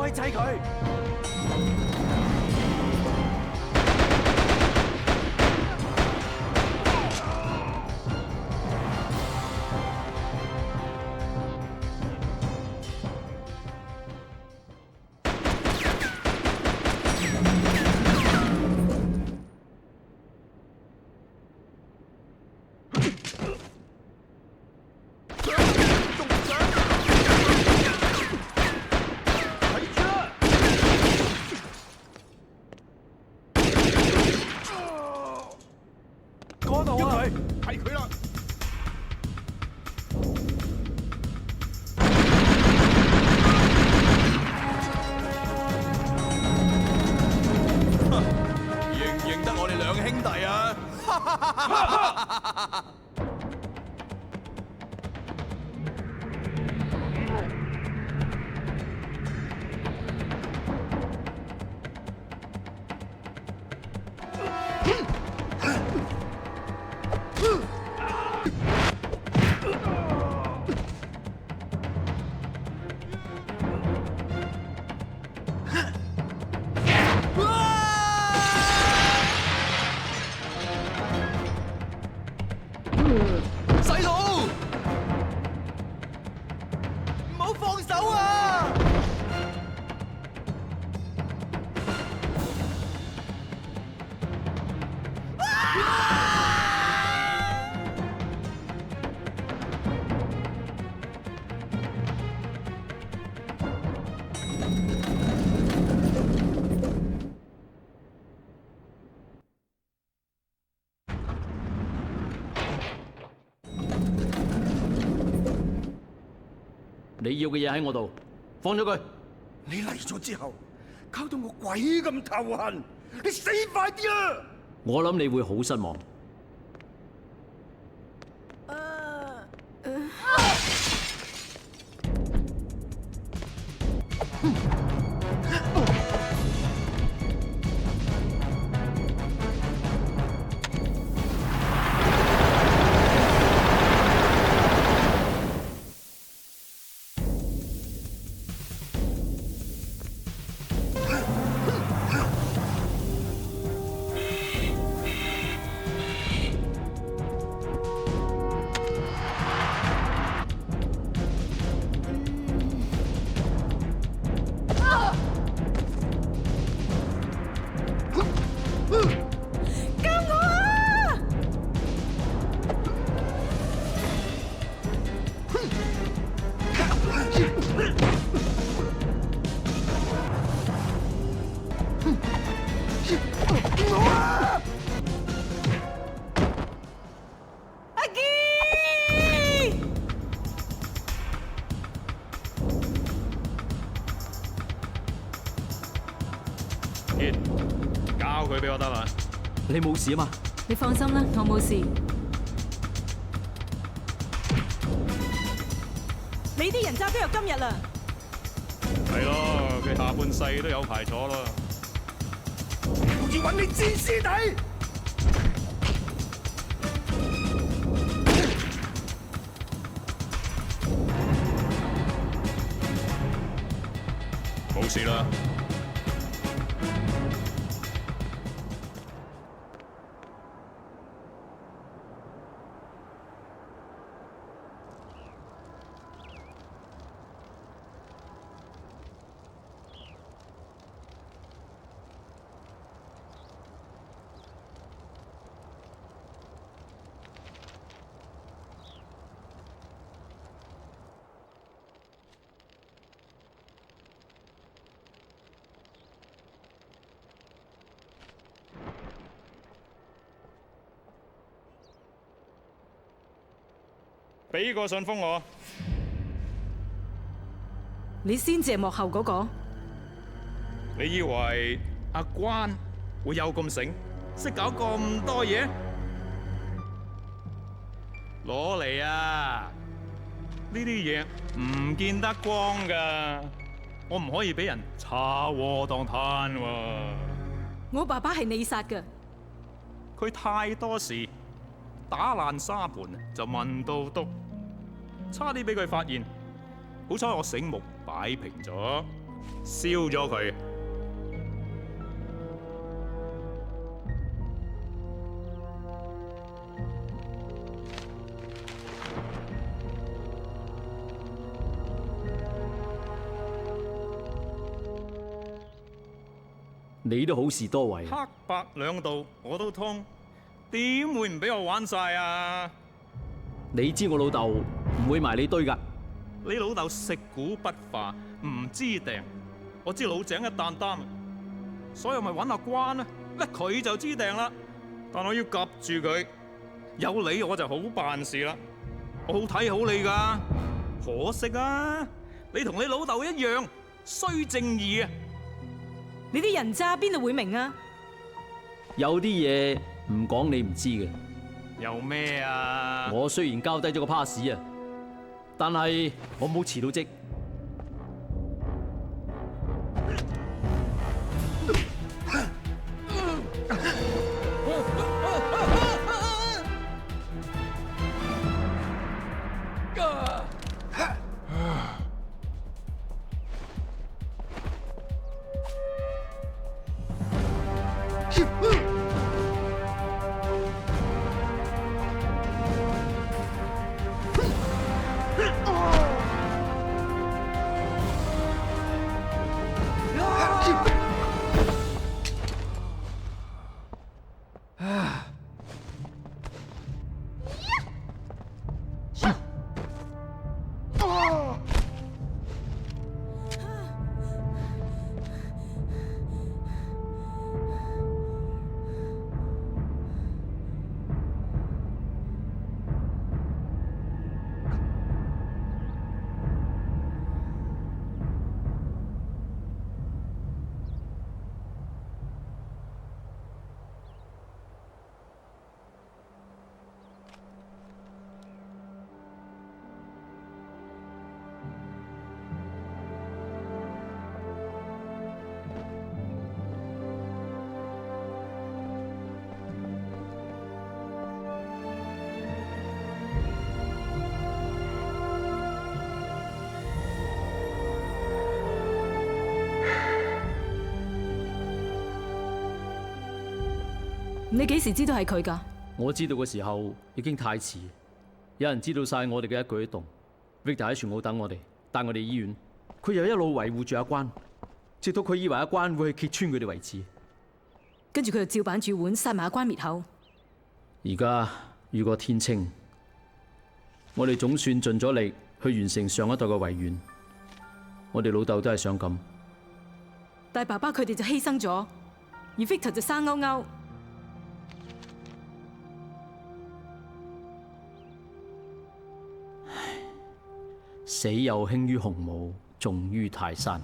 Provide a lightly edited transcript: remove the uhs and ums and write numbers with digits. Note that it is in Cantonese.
我去制佢。係佢啦！認唔認得我哋兩兄弟啊？細佬，唔好放手啊！你要嘅嘢喺我度，放咗佢。你嚟咗之後，搞到我鬼咁頭痕，你死快啲啦！我諗你會好失望。交佢俾我得啦。你冇事啊嘛？你放心啦，我冇事。你啲人渣都有今日啦。係咯，佢下半世都有排坐咯。我要揾你煎屍體！冇事啦。俾個信封我。你先至係幕後嗰個。你以為阿關會有咁醒，識搞咁多嘢？攞嚟啊！呢啲嘢唔見得光㗎，我唔可以俾人炒鍋當攤喎。我爸爸係你殺㗎。佢太多事，打爛沙盤就問到篤，差啲俾佢發現。好彩我醒目擺平咗，燒咗佢。你都好事多為，黑白兩道我都通，點會唔俾我玩晒啊？你知我老豆唔會埋你堆㗎。你老豆食古不化，唔知訂。我知老井一擔擔，所以咪揾阿關啊，一佢就知訂啦。但我要夾住佢，有你我就好辦事啦。我好睇好你㗎，可惜啊，你同你老豆一樣衰正義啊！你啲人渣邊度會明啊？有啲嘢唔講你唔知嘅。有咩啊？我雖然交低咗個 pass 啊，但係我冇辭到職。你幾時知道係佢㗎？我知道嘅時候已經太遲，有人知道晒我哋嘅一舉一動。Victor 喺船澳等我哋，帶我哋醫院。佢又一路維護住阿關，直到佢以為阿關會去揭穿佢哋為止。跟住佢就照板煮碗，殺埋阿關滅口。而家雨過天青，我哋總算盡咗力去完成上一代嘅遺願。我哋老豆都係想咁，但係爸爸佢哋就犧牲咗，而 Victor 就生勾勾。死又輕於鴻毛，重於泰山。